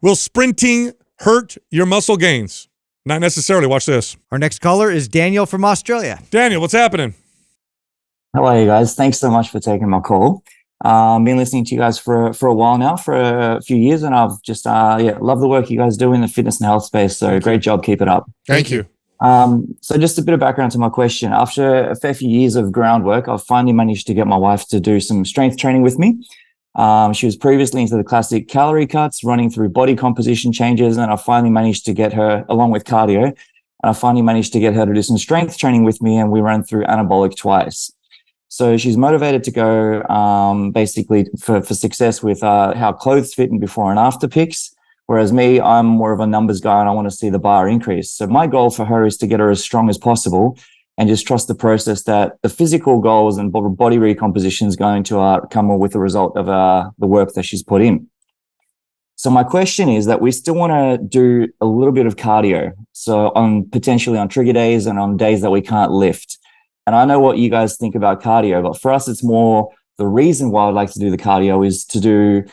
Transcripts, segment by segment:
Will sprinting hurt your muscle gains? Not necessarily. Watch this. Our next caller is Daniel from Australia. Daniel, what's happening? Hello, you guys. Thanks so much for taking my call. Been listening to you guys for a while now, for a few years, and I've just love the work you guys do in the fitness and health space. So great job, keep it up. Thank you. So just a bit of background to my question. After a fair few years of groundwork, I've finally managed to get my wife to do some strength training with me. She was previously into the classic calorie cuts, running through body composition changes, and I finally managed to get her, along with cardio, and I finally managed to get her to do some strength training with me, and we ran through anabolic twice. So she's motivated to go basically for success with how clothes fit in before and after pics. Whereas me, I'm more of a numbers guy and I want to see the bar increase. So my goal for her is to get her as strong as possible and just trust the process that the physical goals and body recomposition is going to come with the result of the work that she's put in. So my question is that we still want to do a little bit of cardio. So potentially on trigger days and on days that we can't lift. And I know what you guys think about cardio, but for us, it's more the reason why I'd like to do the cardio is to do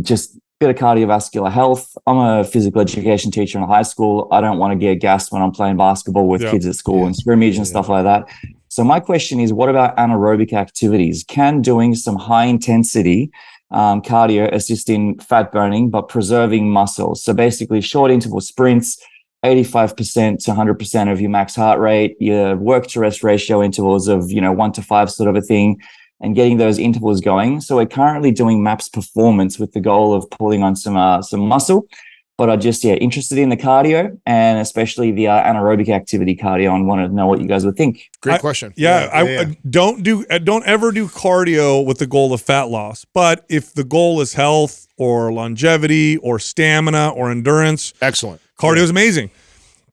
just bit of cardiovascular health. I'm a physical education teacher in high school. I don't want to get gassed when I'm playing basketball with kids at school and scrimmage and stuff like that. So my question is, what about anaerobic activities? Can doing some high intensity cardio assist in fat burning, but preserving muscle? So basically short interval sprints, 85% to 100% of your max heart rate, your work to rest ratio intervals of, 1 to 5 sort of a thing, and getting those intervals going. So we're currently doing MAPS Performance with the goal of pulling on some muscle, but I'm just interested in the cardio and especially the anaerobic activity cardio, and want to know what you guys would think. Great question. Don't ever do cardio with the goal of fat loss. But if the goal is health or longevity or stamina or endurance, excellent. Cardio is amazing.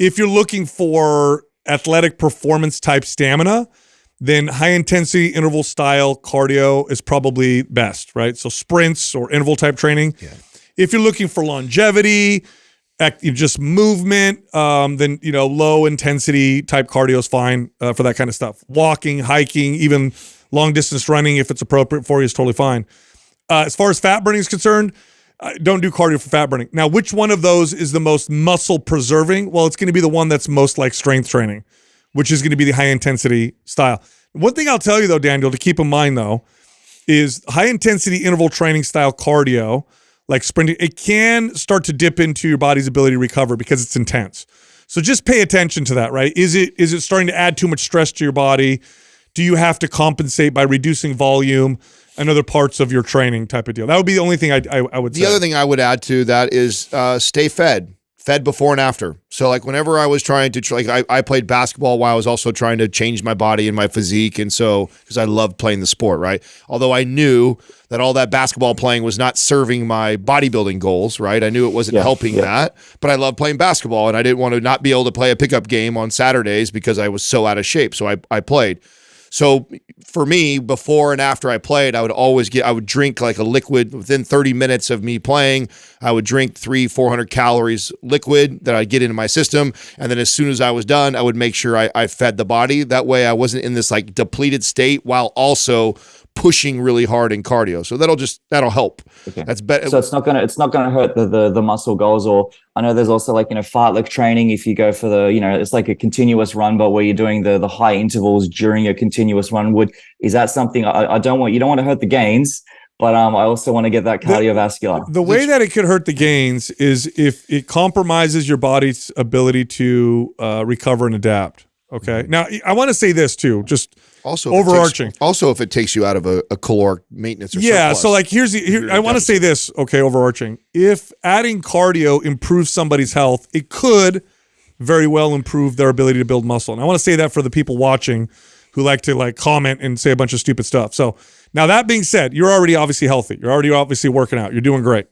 If you're looking for athletic performance type stamina, then high intensity interval style cardio is probably best, right? So sprints or interval type training. Yeah. If you're looking for longevity, just movement, then low intensity type cardio is fine for that kind of stuff. Walking, hiking, even long distance running, if it's appropriate for you, is totally fine. As far as fat burning is concerned, don't do cardio for fat burning. Now, which one of those is the most muscle preserving? Well, it's going to be the one that's most like strength training, which is going to be the high intensity style. One thing I'll tell you though, Daniel, to keep in mind though, is high intensity interval training style cardio, like sprinting, it can start to dip into your body's ability to recover because it's intense. So just pay attention to that, right? Is it starting to add too much stress to your body? Do you have to compensate by reducing volume and other parts of your training type of deal? That would be the only thing I would say. The other thing I would add to that is stay fed before and after. So like whenever I was trying to, I played basketball while I was also trying to change my body and my physique. And so, because I loved playing the sport, right? Although I knew that all that basketball playing was not serving my bodybuilding goals, right? I knew it wasn't helping that, but I loved playing basketball and I didn't want to not be able to play a pickup game on Saturdays because I was so out of shape. So I played. So for me, before and after I played, I would drink like a liquid within 30 minutes of me playing. I would drink 300-400 calories liquid that I'd get into my system. And then as soon as I was done, I would make sure I fed the body. That way I wasn't in this like depleted state while also pushing really hard in cardio. So that'll help. Okay. That's better. So it's not gonna hurt the muscle goals. Or I know there's also like fartlek training. If you go for the it's like a continuous run, but where you're doing the high intervals during a continuous run. Is that something you don't want to hurt the gains, but I also want to get that cardiovascular. The way that it could hurt the gains is if it compromises your body's ability to recover and adapt. Okay. Now I want to say this too, just also overarching. If it takes you out of a caloric maintenance or surplus. So like here I want to say this, okay, overarching. If adding cardio improves somebody's health, it could very well improve their ability to build muscle. And I want to say that for the people watching who like to comment and say a bunch of stupid stuff. So now that being said, you're already obviously healthy. You're already obviously working out. You're doing great.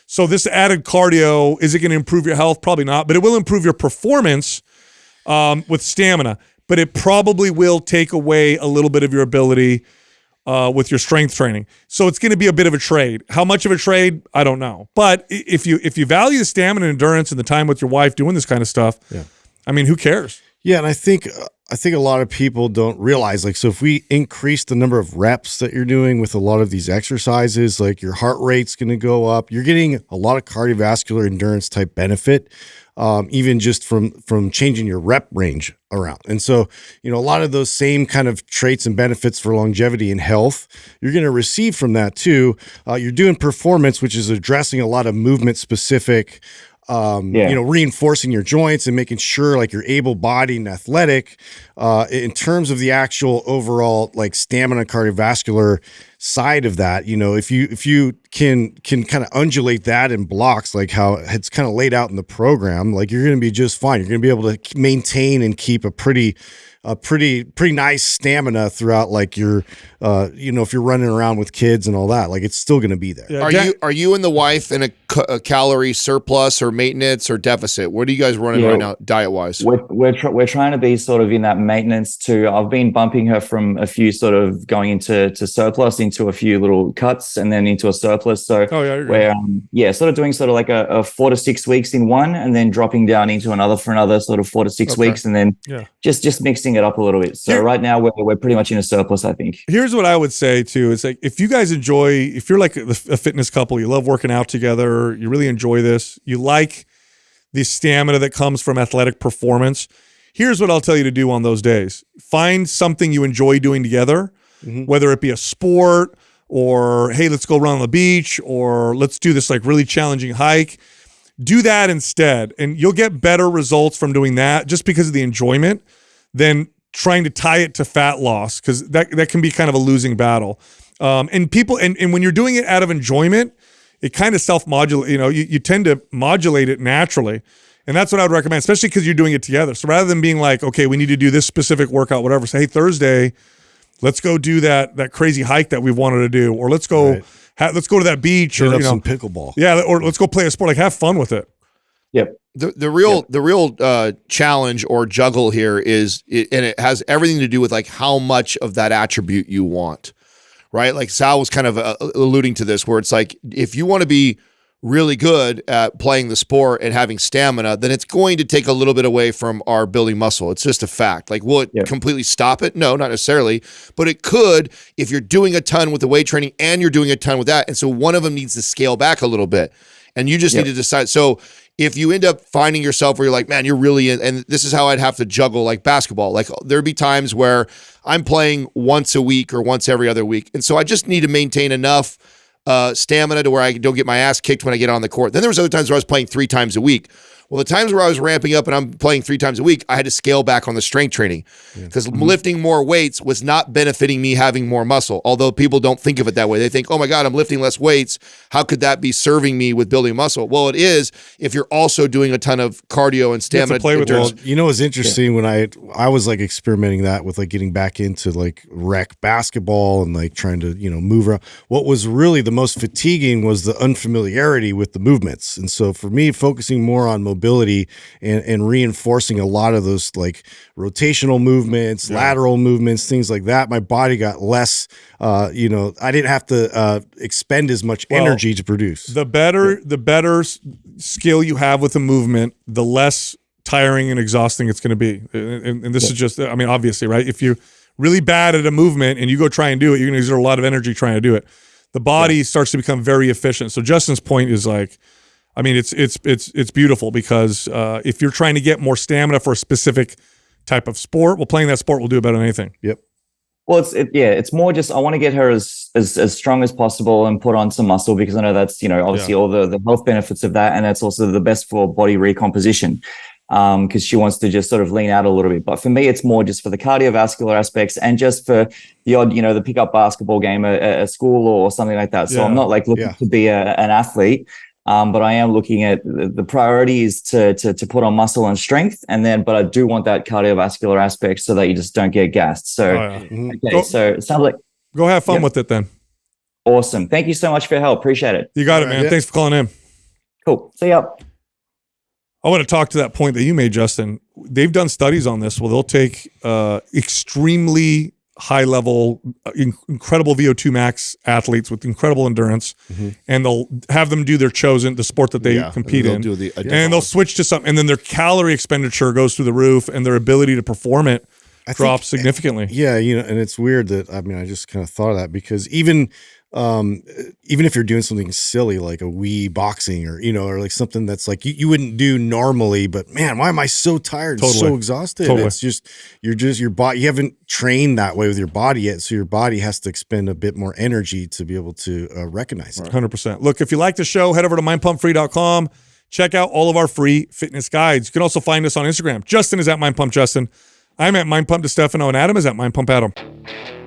So this added cardio, is it going to improve your health? Probably not, but it will improve your performance with stamina. But it probably will take away a little bit of your ability with your strength training. So it's going to be a bit of a trade. How much of a trade? I don't know. But if you value the stamina and endurance and the time with your wife doing this kind of stuff, I mean, who cares? Yeah, and I think I think a lot of people don't realize, like, so if we increase the number of reps that you're doing with a lot of these exercises, like your heart rate's going to go up. You're getting a lot of cardiovascular endurance type benefit, even just from changing your rep range around. And so, a lot of those same kind of traits and benefits for longevity and health, you're going to receive from that too. You're doing performance, which is addressing a lot of movement specific, reinforcing your joints and making sure like you're able-bodied and athletic. In terms of the actual overall like stamina cardiovascular side of that, if you can kind of undulate that in blocks, like how it's kind of laid out in the program, like you're going to be just fine. You're going to be able to maintain and keep a pretty nice stamina throughout, like your if you're running around with kids and all that, like it's still going to be there. Yeah, Are you and the wife in a calorie surplus or maintenance or deficit? What are you guys running right now, diet wise? We're trying to be sort of in that maintenance too. I've been bumping her from a few sort of going into surplus into a few little cuts and then into a surplus. So we're sort of doing sort of like a 4 to 6 weeks in one and then dropping down into another for another sort of 4 to 6 weeks and then just mixing it up a little bit. So right now we're pretty much in a surplus, I think. Here's what I would say too. It's like, if you guys if you're like a fitness couple, you love working out together, you really enjoy this, you like the stamina that comes from athletic performance, here's what I'll tell you to do on those days. Find something you enjoy doing together, whether it be a sport or, hey, let's go run on the beach, or let's do this like really challenging hike. Do that instead. And you'll get better results from doing that just because of the enjoyment than trying to tie it to fat loss, because that can be kind of a losing battle. And people, and when you're doing it out of enjoyment, it kind of self-modulate, you tend to modulate it naturally. And that's what I would recommend, especially because you're doing it together. So rather than being like, okay, we need to do this specific workout, whatever, say, hey, Thursday, let's go do that crazy hike that we've wanted to do, or let's go let's go to that beach, Hit or up some pickleball. Yeah, or let's go play a sport, like have fun with it. Yep. The real challenge or juggle here is, and it has everything to do with like how much of that attribute you want, right? Like Sal was kind of alluding to this, where it's like, if you want to be really good at playing the sport and having stamina, then it's going to take a little bit away from our building muscle. It's just a fact. Like, will it completely stop it? No, not necessarily, but it could if you're doing a ton with the weight training and you're doing a ton with that. And so one of them needs to scale back a little bit, and you just need to decide. So if you end up finding yourself where you're like, man, you're really in, and this is how I'd have to juggle like basketball. Like there'd be times where I'm playing once a week or once every other week. And so I just need to maintain enough stamina to where I don't get my ass kicked when I get on the court. Then there was other times where I was playing 3 times a week. Well, the times where I was ramping up and I'm playing 3 times a week, I had to scale back on the strength training because lifting more weights was not benefiting me having more muscle. Although people don't think of it that way. They think, oh my God, I'm lifting less weights. How could that be serving me with building muscle? Well, it is if you're also doing a ton of cardio and stamina. You have to play with Well, what's interesting, when I was like experimenting that with like getting back into like rec basketball and like trying to, move around. What was really the most fatiguing was the unfamiliarity with the movements. And so for me, focusing more on mobility and reinforcing a lot of those like rotational movements, lateral movements, things like that, my body got less, I didn't have to expend as much energy to produce. The better skill you have with the movement, the less tiring and exhausting it's going to be. And this is just, I mean, obviously, right? If you're really bad at a movement and you go try and do it, you're going to exert a lot of energy trying to do it. The body starts to become very efficient. So Justin's point is like, I mean, it's beautiful, because if you're trying to get more stamina for a specific type of sport, well, playing that sport will do it better than anything. Yep. Well, it's more just, I want to get her as strong as possible and put on some muscle, because I know that's, obviously all the health benefits of that. And that's also the best for body recomposition, because she wants to just sort of lean out a little bit. But for me, it's more just for the cardiovascular aspects and just for the odd, the pickup basketball game at school or something like that. So I'm not like looking to be an athlete. But I am looking at the priority is to put on muscle and strength, but I do want that cardiovascular aspect so that you just don't get gassed. So, so it sounds like go have fun with it then. Awesome. Thank you so much for your help. Appreciate it. You got it, man. Thanks for calling in. Cool. See ya. I want to talk to that point that you made, Justin. They've done studies on this. Well, they'll take extremely high level, incredible VO2 max athletes with incredible endurance, and they'll have them do the sport that they compete in, and they'll switch to something, and then their calorie expenditure goes through the roof, and their ability to perform it drops significantly. Yeah, and it's weird that I just kind of thought of that because even if you're doing something silly like a Wii boxing or or like something that's like you wouldn't do normally, but man, why am I so tired and so exhausted? Totally. It's just your body. You haven't trained that way with your body yet, so your body has to expend a bit more energy to be able to recognize it. 100%. Look, if you like the show, head over to mindpumpfree.com. Check out all of our free fitness guides. You can also find us on Instagram. Justin is at mindpumpjustin. I'm at mindpumpdestefano, and Adam is at mindpumpadam.